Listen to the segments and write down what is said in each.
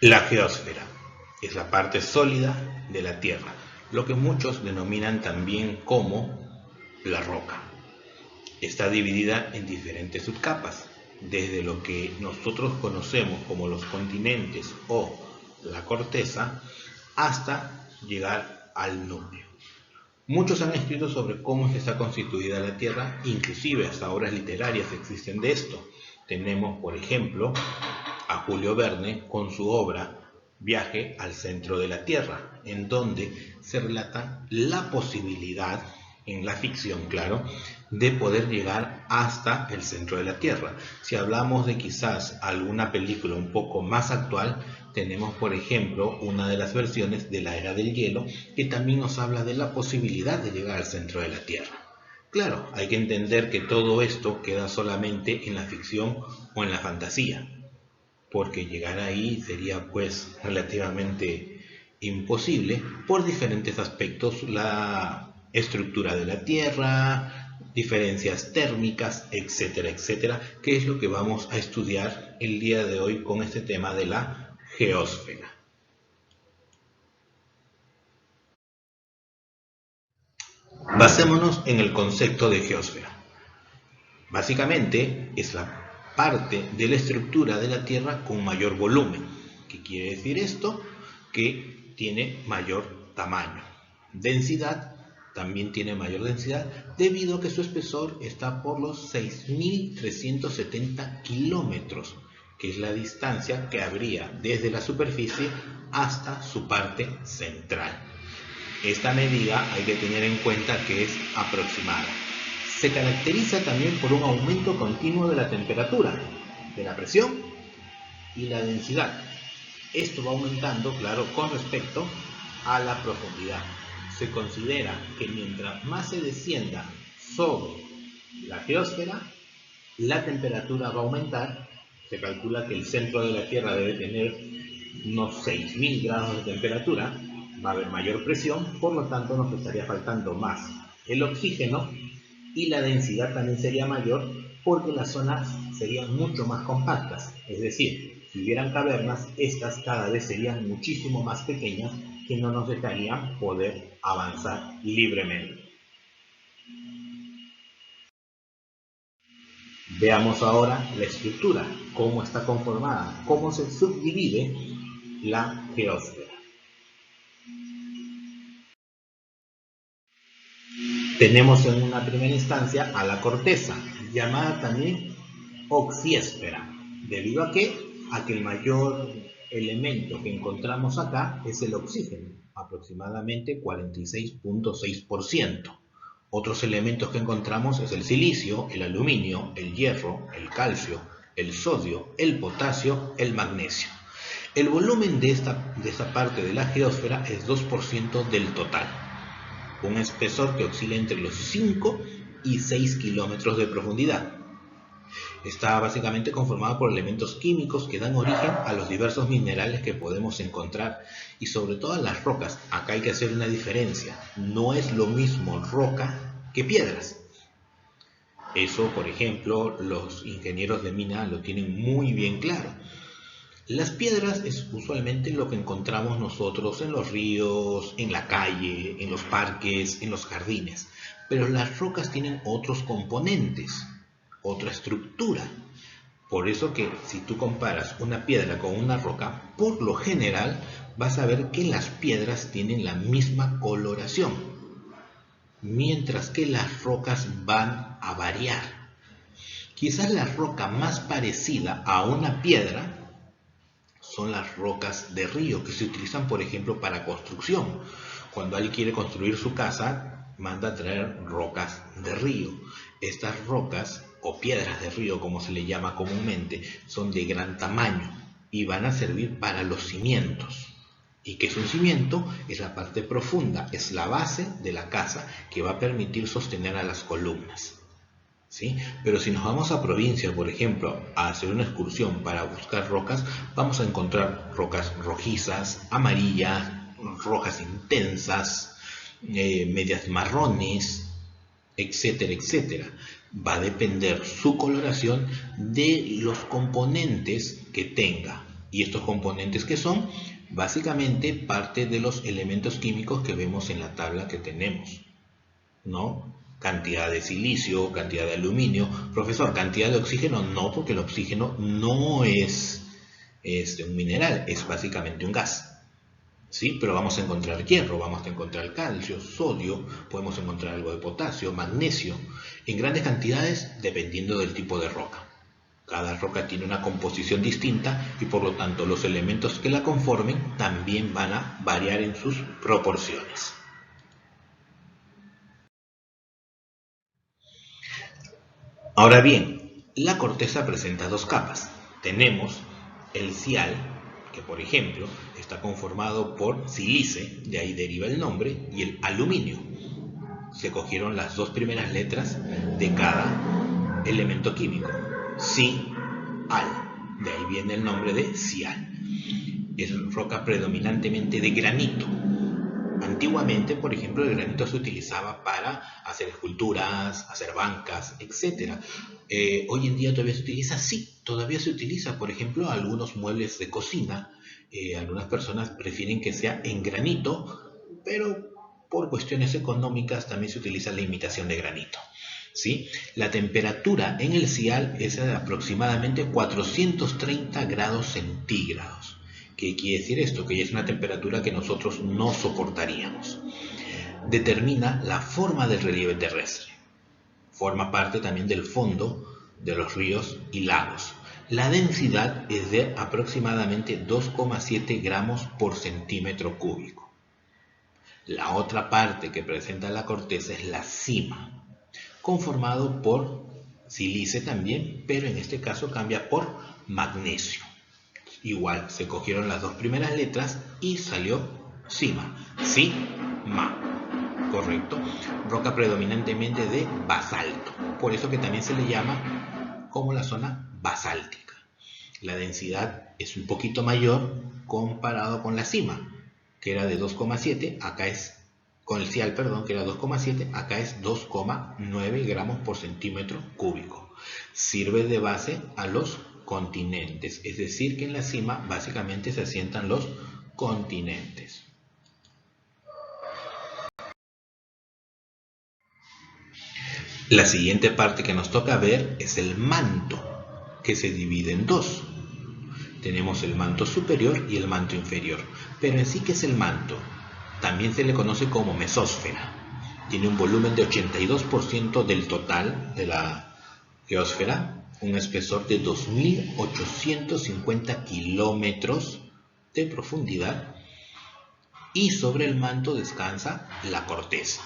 La geósfera es la parte sólida de la Tierra, lo que muchos denominan también como la roca. Está dividida en diferentes subcapas, desde lo que nosotros conocemos como los continentes o la corteza, hasta llegar al núcleo. Muchos han escrito sobre cómo es que está constituida la Tierra, inclusive hasta obras literarias existen de esto. Tenemos, por ejemplo, a Julio Verne con su obra Viaje al centro de la Tierra, en donde se relata la posibilidad, en la ficción, claro, de poder llegar hasta el centro de la Tierra. Si hablamos de quizás alguna película un poco más actual, tenemos por ejemplo una de las versiones de la Era del Hielo, que también nos habla de la posibilidad de llegar al centro de la Tierra. Claro, hay que entender que todo esto queda solamente en la ficción o en la fantasía, porque llegar ahí sería pues relativamente imposible por diferentes aspectos, la estructura de la Tierra, diferencias térmicas, etcétera, etcétera, que es lo que vamos a estudiar el día de hoy con este tema de la geósfera. Basémonos en el concepto de geósfera. Básicamente es la parte de la estructura de la Tierra con mayor volumen. ¿Qué quiere decir esto? Que tiene mayor tamaño. Densidad, también tiene mayor densidad debido a que su espesor está por los 6.370 kilómetros, que es la distancia que habría desde la superficie hasta su parte central. Esta medida hay que tener en cuenta que es aproximada. Se caracteriza también por un aumento continuo de la temperatura, de la presión y la densidad. Esto va aumentando, claro, con respecto a la profundidad. Se considera que mientras más se descienda sobre la geósfera, la temperatura va a aumentar. Se calcula que el centro de la Tierra debe tener unos 6.000 grados de temperatura, va a haber mayor presión, por lo tanto nos estaría faltando más el oxígeno y la densidad también sería mayor porque las zonas serían mucho más compactas. Es decir, si hubieran cavernas, estas cada vez serían muchísimo más pequeñas que no nos dejarían poder avanzar libremente. Veamos ahora la estructura, cómo está conformada, cómo se subdivide la geósfera. Tenemos en una primera instancia a la corteza, llamada también oxiesfera, debido a que el mayor elemento que encontramos acá es el oxígeno, aproximadamente 46.6%. Otros elementos que encontramos es el silicio, el aluminio, el hierro, el calcio, el sodio, el potasio, el magnesio. El volumen de esta parte de la geósfera es 2% del total, un espesor que oscila entre los 5 y 6 kilómetros de profundidad. Está básicamente conformada por elementos químicos que dan origen a los diversos minerales que podemos encontrar y sobre todo a las rocas. Acá hay que hacer una diferencia. No es lo mismo roca que piedras. Eso, por ejemplo, los ingenieros de mina lo tienen muy bien claro. Las piedras es usualmente lo que encontramos nosotros en los ríos, en la calle, en los parques, en los jardines. Pero las rocas tienen otros componentes, otra estructura. Por eso que si tú comparas una piedra con una roca, por lo general vas a ver que las piedras tienen la misma coloración, mientras que las rocas van a variar. Quizás la roca más parecida a una piedra son las rocas de río que se utilizan, por ejemplo, para construcción. Cuando alguien quiere construir su casa, manda a traer rocas de río. Estas rocas, o piedras de río como se le llama comúnmente, son de gran tamaño y van a servir para los cimientos. ¿Y qué es un cimiento? Es la parte profunda, es la base de la casa que va a permitir sostener a las columnas. ¿Sí? Pero si nos vamos a provincia, por ejemplo, a hacer una excursión para buscar rocas, vamos a encontrar rocas rojizas, amarillas, rojas intensas, medias marrones, etcétera, etcétera. Va a depender su coloración de los componentes que tenga. Y estos componentes que son básicamente parte de los elementos químicos que vemos en la tabla que tenemos, ¿no? Cantidad de silicio, cantidad de aluminio. Profesor, cantidad de oxígeno no, porque el oxígeno no es un mineral, es básicamente un gas. ¿Sí? Pero vamos a encontrar hierro, vamos a encontrar calcio, sodio, podemos encontrar algo de potasio, magnesio, en grandes cantidades dependiendo del tipo de roca. Cada roca tiene una composición distinta y por lo tanto los elementos que la conformen también van a variar en sus proporciones. Ahora bien, la corteza presenta dos capas. Tenemos el cial, que por ejemplo está conformado por sílice, de ahí deriva el nombre, y el aluminio. Se cogieron las dos primeras letras de cada elemento químico. Si, al, de ahí viene el nombre de cial. Es roca predominantemente de granito. Antiguamente, por ejemplo, el granito se utilizaba para hacer esculturas, hacer bancas, etc. Hoy en día todavía se utiliza, sí, todavía se utiliza, por ejemplo, algunos muebles de cocina. Algunas personas prefieren que sea en granito, pero por cuestiones económicas también se utiliza la imitación de granito. ¿Sí? La temperatura en el cial es de aproximadamente 430 grados centígrados. ¿Qué quiere decir esto? Que ya es una temperatura que nosotros no soportaríamos. Determina la forma del relieve terrestre. Forma parte también del fondo de los ríos y lagos. La densidad es de aproximadamente 2,7 gramos por centímetro cúbico. La otra parte que presenta la corteza es la cima, conformado por sílice también, pero en este caso cambia por magnesio. Igual, se cogieron las dos primeras letras y salió cima. Ma. Correcto. Roca predominantemente de basalto. Por eso que también se le llama como la zona basáltica. La densidad es un poquito mayor comparado con la cima, que era de 2,7, acá es, con el cial, perdón, que era 2,7, acá es 2,9 gramos por centímetro cúbico. Sirve de base a los continentes, es decir que en la cima básicamente se asientan los continentes. La siguiente parte que nos toca ver es el manto, que se divide en dos. Tenemos el manto superior y el manto inferior. Pero en sí, ¿qué es el manto? También se le conoce como mesósfera. Tiene un volumen de 82% del total de la geósfera, un espesor de 2.850 kilómetros de profundidad, y sobre el manto descansa la corteza.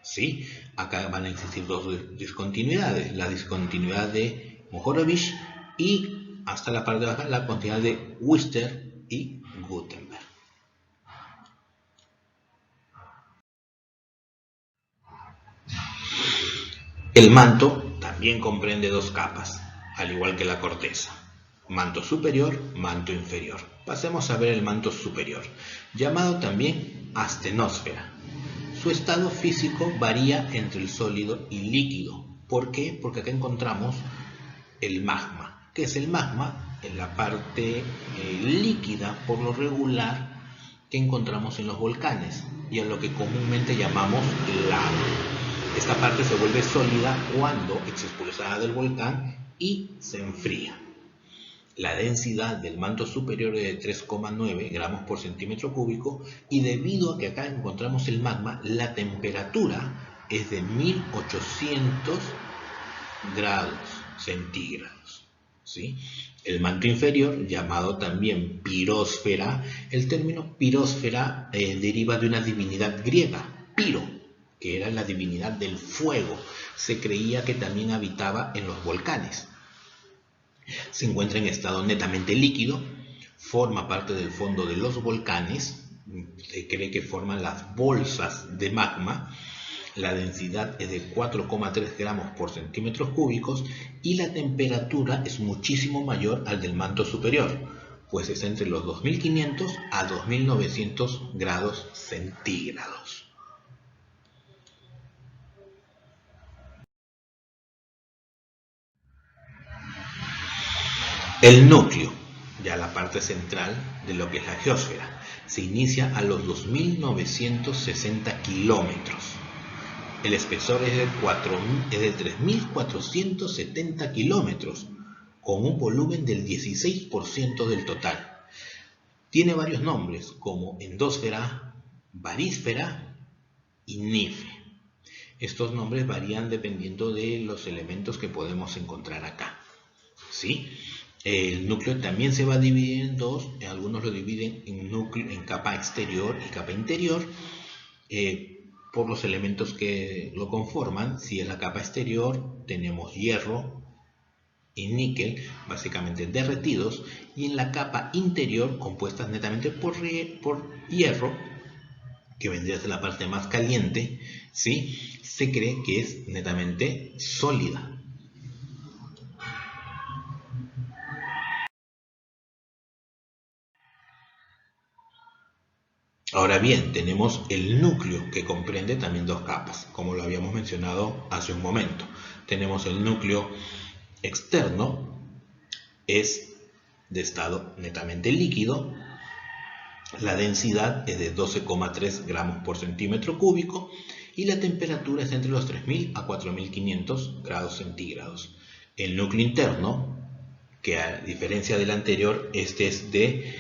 ¿Sí? Acá van a existir dos discontinuidades, la discontinuidad de Mohorovich y hasta la parte de abajo la continuidad de Wüster y Gutenberg. El manto también comprende dos capas, al igual que la corteza. Manto superior, manto inferior. Pasemos a ver el manto superior, llamado también astenosfera. Su estado físico varía entre el sólido y líquido. ¿Por qué? Porque acá encontramos el magma. ¿Qué es el magma? En la parte líquida, por lo regular, que encontramos en los volcanes y a lo que comúnmente llamamos lava. Esta parte se vuelve sólida cuando es expulsada del volcán y se enfría. La densidad del manto superior es de 3,9 gramos por centímetro cúbico y debido a que acá encontramos el magma, la temperatura es de 1800 grados centígrados. ¿Sí? El manto inferior, llamado también pirósfera, el término pirósfera deriva de una divinidad griega, Piro, que era la divinidad del fuego. Se creía que también habitaba en los volcanes. Se encuentra en estado netamente líquido, forma parte del fondo de los volcanes, se cree que forman las bolsas de magma, la densidad es de 4,3 gramos por centímetros cúbicos y la temperatura es muchísimo mayor al del manto superior, pues es entre los 2500 a 2900 grados centígrados. El núcleo, ya la parte central de lo que es la geósfera. Se inicia a los 2.960 kilómetros. El espesor es de 3.470 kilómetros, con un volumen del 16% del total. Tiene varios nombres, como endósfera, barísfera y NIFE. Estos nombres varían dependiendo de los elementos que podemos encontrar acá, ¿sí? El núcleo también se va a dividir en dos. Algunos lo dividen en capa exterior y capa interior, por los elementos que lo conforman. Si es la capa exterior, tenemos hierro y níquel, básicamente derretidos, y en la capa interior, compuestas netamente por hierro, que vendría a ser la parte más caliente, ¿sí? Se cree que es netamente sólida. Ahora bien, tenemos el núcleo, que comprende también dos capas, como lo habíamos mencionado hace un momento. Tenemos el núcleo externo, es de estado netamente líquido. La densidad es de 12,3 gramos por centímetro cúbico y la temperatura es entre los 3.000 a 4.500 grados centígrados. El núcleo interno, que a diferencia del anterior, este es de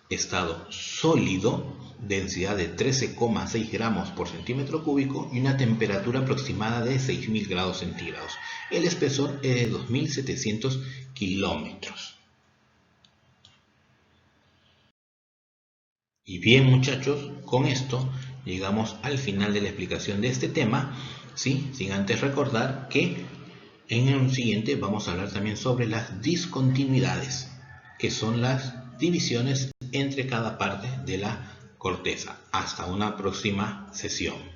estado sólido, densidad de 13,6 gramos por centímetro cúbico y una temperatura aproximada de 6.000 grados centígrados. El espesor es de 2.700 kilómetros. Y bien, muchachos, con esto llegamos al final de la explicación de este tema, ¿sí? Sin antes recordar que en el siguiente vamos a hablar también sobre las discontinuidades, que son las divisiones entre cada parte de la corteza. Hasta una próxima sesión.